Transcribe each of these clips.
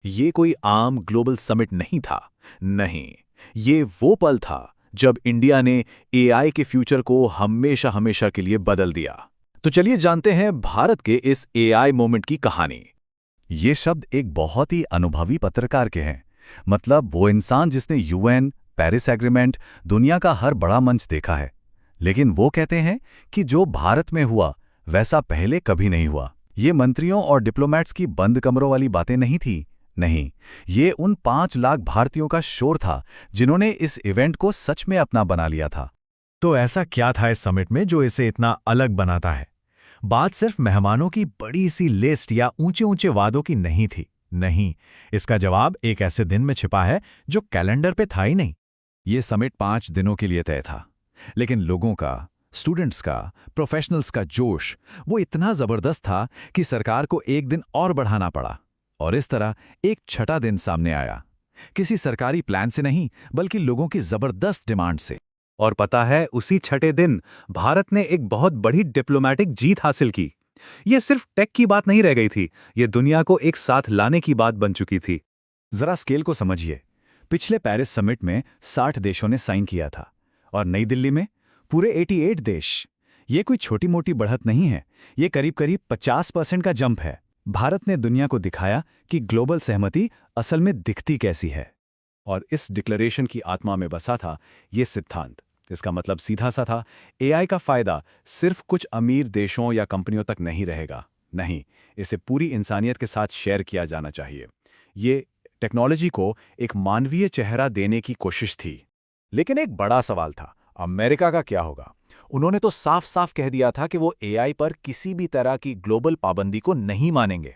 ये कोई आम ग्लोबल समिट नहीं था। नहीं, ये वो पल था जब इंडिया ने एआई के फ्यूचर को हमेशा हमेशा के लिए बदल दिया। तो चलिए जानते हैं भारत के इस एआई मोमेंट की कहानी। ये शब्द एक बहुत ही अनुभवी पत्रकार के हैं। मतलब वो इंसान जिसने यूएन, पेरिस एग्रीमेंट, दुनिया का हर बड़ा मंच देखा है। लेकिन वो कहते हैं कि जो भारत में हुआ वैसा पहले कभी नहीं हुआ। ये मंत्रियों और डिप्लोमैट्स की बंद कमरों वाली बातें नहीं थी। नहीं, ये उन 5 लाख भारतीयों का शोर था जिन्होंने इस इवेंट को सच में अपना बना लिया था। तो ऐसा क्या था इस समिट में जो इसे इतना अलग बनाता है? बात सिर्फ मेहमानों की बड़ी सी लिस्ट या ऊंचे ऊंचे वादों की नहीं थी। नहीं, इसका जवाब एक ऐसे दिन में छिपा है जो कैलेंडर पे था ही नहीं। ये समिट 5 दिनों के लिए तय था, लेकिन लोगों का, स्टूडेंट्स का, प्रोफेशनल्स का जोश वो इतना जबरदस्त था कि सरकार को एक दिन और बढ़ाना पड़ा। और इस तरह एक छठा दिन सामने आया, किसी सरकारी प्लान से नहीं बल्कि लोगों की जबरदस्त डिमांड से। और पता है, उसी छठे दिन भारत ने एक बहुत बड़ी डिप्लोमैटिक जीत हासिल की। ये सिर्फ टेक की बात नहीं रह गई थी, ये दुनिया को एक साथ लाने की बात बन चुकी थी। जरा स्केल को समझिए। पिछले पेरिस समिट में 60 देशों ने साइन किया था और नई दिल्ली में पूरे 88 देश। ये कोई छोटी मोटी बढ़त नहीं है, ये करीब करीब 50% का जंप है। भारत ने दुनिया को दिखाया कि ग्लोबल सहमति असल में दिखती कैसी है। और इस डिक्लेरेशन की आत्मा में बसा था ये सिद्धांत। इसका मतलब सीधा सा था, एआई का फायदा सिर्फ कुछ अमीर देशों या कंपनियों तक नहीं रहेगा। नहीं, इसे पूरी इंसानियत के साथ शेयर किया जाना चाहिए। ये टेक्नोलॉजी को एक मानवीय चेहरा देने की कोशिश थी। लेकिन एक बड़ा सवाल था, अमेरिका का क्या होगा? उन्होंने तो साफ साफ कह दिया था कि वो एआई पर किसी भी तरह की ग्लोबल पाबंदी को नहीं मानेंगे।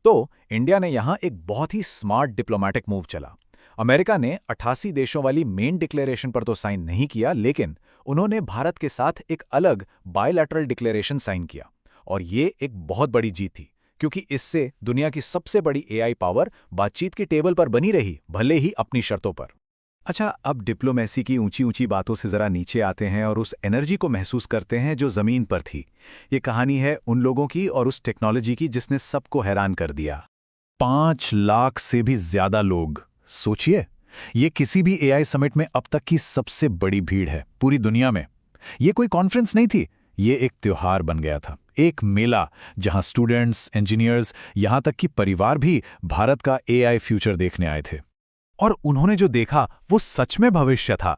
तो इंडिया ने यहां एक बहुत ही स्मार्ट डिप्लोमैटिक मूव चला। अमेरिका ने 88 देशों वाली मेन डिक्लेरेशन पर तो साइन नहीं किया, लेकिन उन्होंने भारत के साथ एक अलग बायलैटरल डिक्लेरेशन साइन किया। और ये एक बहुत बड़ी जीत थी, क्योंकि इससे दुनिया की सबसे बड़ी एआई पावर बातचीत की टेबल पर बनी रही, भले ही अपनी शर्तों पर। अच्छा, अब डिप्लोमेसी की ऊंची ऊंची बातों से जरा नीचे आते हैं और उस एनर्जी को महसूस करते हैं जो जमीन पर थी। ये कहानी है उन लोगों की और उस टेक्नोलॉजी की जिसने सबको हैरान कर दिया। 5 लाख से भी ज्यादा लोग। सोचिए, ये किसी भी एआई समिट में अब तक की सबसे बड़ी भीड़ है पूरी दुनिया में। ये कोई कॉन्फ्रेंस नहीं थी, ये एक त्योहार बन गया था, एक मेला जहां स्टूडेंट्स, इंजीनियर्स, यहां तक कि परिवार भी भारत का एआई फ्यूचर देखने आए थे। और उन्होंने जो देखा वो सच में भविष्य था।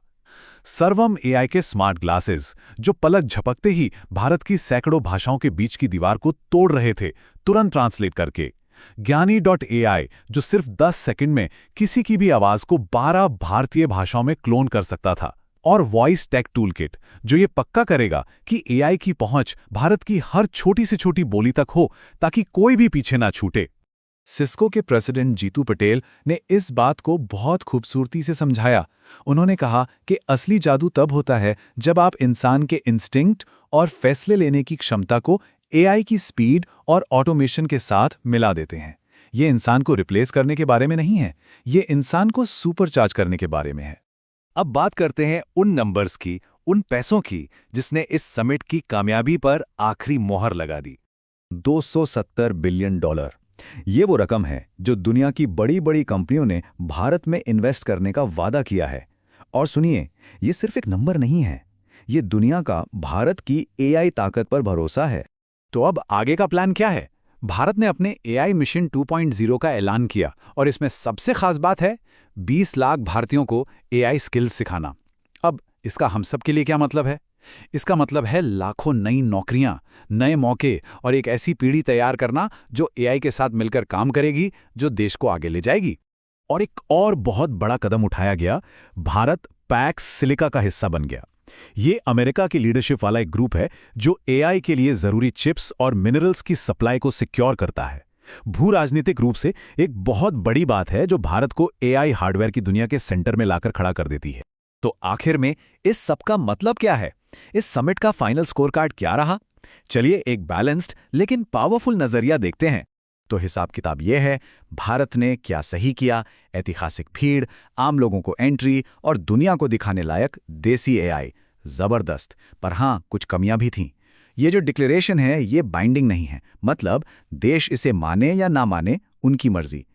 सर्वम एआई के स्मार्ट ग्लासेस जो पलक झपकते ही भारत की सैकड़ों भाषाओं के बीच की दीवार को तोड़ रहे थे, तुरंत ट्रांसलेट करके। ज्ञानी.ai जो सिर्फ 10 सेकंड में किसी की भी आवाज को 12 भारतीय भाषाओं में क्लोन कर सकता था। और वॉइस टेक टूलकिट जो ये पक्का करेगा कि एआई की पहुंच भारत की हर छोटी से छोटी बोली तक हो, ताकि कोई भी पीछे ना छूटे। सिस्को के प्रेसिडेंट जीतू पटेल ने इस बात को बहुत खूबसूरती से समझाया। उन्होंने कहा कि असली जादू तब होता है जब आप इंसान के इंस्टिंक्ट और फैसले लेने की क्षमता को एआई की स्पीड और ऑटोमेशन के साथ मिला देते हैं। ये इंसान को रिप्लेस करने के बारे में नहीं है, ये इंसान को सुपरचार्ज करने के बारे में है। अब बात करते हैं उन नंबर्स की, उन पैसों की जिसने इस समिट की कामयाबी पर आखिरी मोहर लगा दी। $270 बिलियन। ये वो रकम है जो दुनिया की बड़ी बड़ी कंपनियों ने भारत में इन्वेस्ट करने का वादा किया है। और सुनिए, ये सिर्फ एक नंबर नहीं है, ये दुनिया का भारत की एआई ताकत पर भरोसा है। तो अब आगे का प्लान क्या है? भारत ने अपने एआई मिशन 2.0 का ऐलान किया और इसमें सबसे खास बात है 20 लाख भारतीयों को एआई स्किल्स सिखाना। अब इसका हम सब के लिए क्या मतलब है? इसका मतलब है लाखों नई नौकरियां, नए मौके और एक ऐसी पीढ़ी तैयार करना जो एआई के साथ मिलकर काम करेगी, जो देश को आगे ले जाएगी। और एक और बहुत बड़ा कदम उठाया गया, भारत पैक्स सिलिका का हिस्सा बन गया। ये अमेरिका की लीडरशिप वाला एक ग्रुप है जो एआई के लिए जरूरी चिप्स और मिनरल्स की सप्लाई को सिक्योर करता है। भू राजनीतिक रूप से एक बहुत बड़ी बात है जो भारत को एआई हार्डवेयर की दुनिया के सेंटर में लाकर खड़ा कर देती है। तो आखिर में इस सब का मतलब क्या है? इस समिट का फाइनल स्कोर कार्ड क्या रहा? चलिए एक बैलेंस्ड लेकिन पावरफुल नजरिया देखते हैं। तो हिसाब किताब यह है, भारत ने क्या सही किया, ऐतिहासिक भीड़, आम लोगों को एंट्री और दुनिया को दिखाने लायक देसी एआई, जबरदस्त। पर हाँ, कुछ कमियां भी थीं। ये जो डिक्लेरेशन है ये बाइंडिंग नहीं है, मतलब देश इसे माने या ना माने उनकी मर्जी।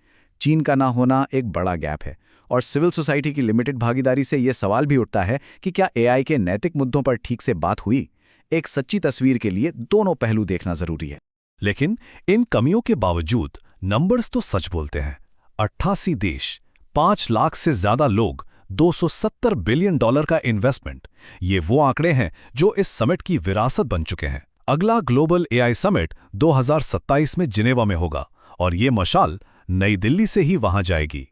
चीन का ना होना एक बड़ा गैप है, और सिविल सोसाइटी की लिमिटेड भागीदारी से यह सवाल भी उठता है कि क्या एआई के नैतिक मुद्दों पर ठीक से बात हुई। एक सच्ची तस्वीर के लिए दोनों पहलू देखना जरूरी है। लेकिन इन कमियों के बावजूद नंबर्स तो सच बोलते हैं। 88 देश, 5 लाख से ज्यादा लोग, $270 बिलियन का इन्वेस्टमेंट, ये वो आंकड़े हैं जो इस समिट की विरासत बन चुके हैं। अगला ग्लोबल एआई समिट 2027 में जिनेवा में होगा और ये मशाल नई दिल्ली से ही वहां जाएगी।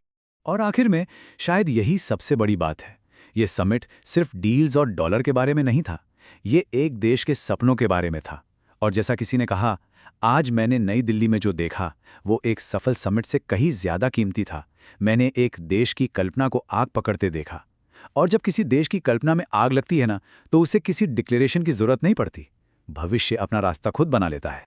और आखिर में शायद यही सबसे बड़ी बात है, ये समिट सिर्फ डील्स और डॉलर के बारे में नहीं था, ये एक देश के सपनों के बारे में था। और जैसा किसी ने कहा, आज मैंने नई दिल्ली में जो देखा वो एक सफल समिट से कहीं ज्यादा कीमती था। मैंने एक देश की कल्पना को आग पकड़ते देखा। और जब किसी देश की कल्पना में आग लगती है ना, तो उसे किसी डिक्लेरेशन की जरूरत नहीं पड़ती, भविष्य अपना रास्ता खुद बना लेता है।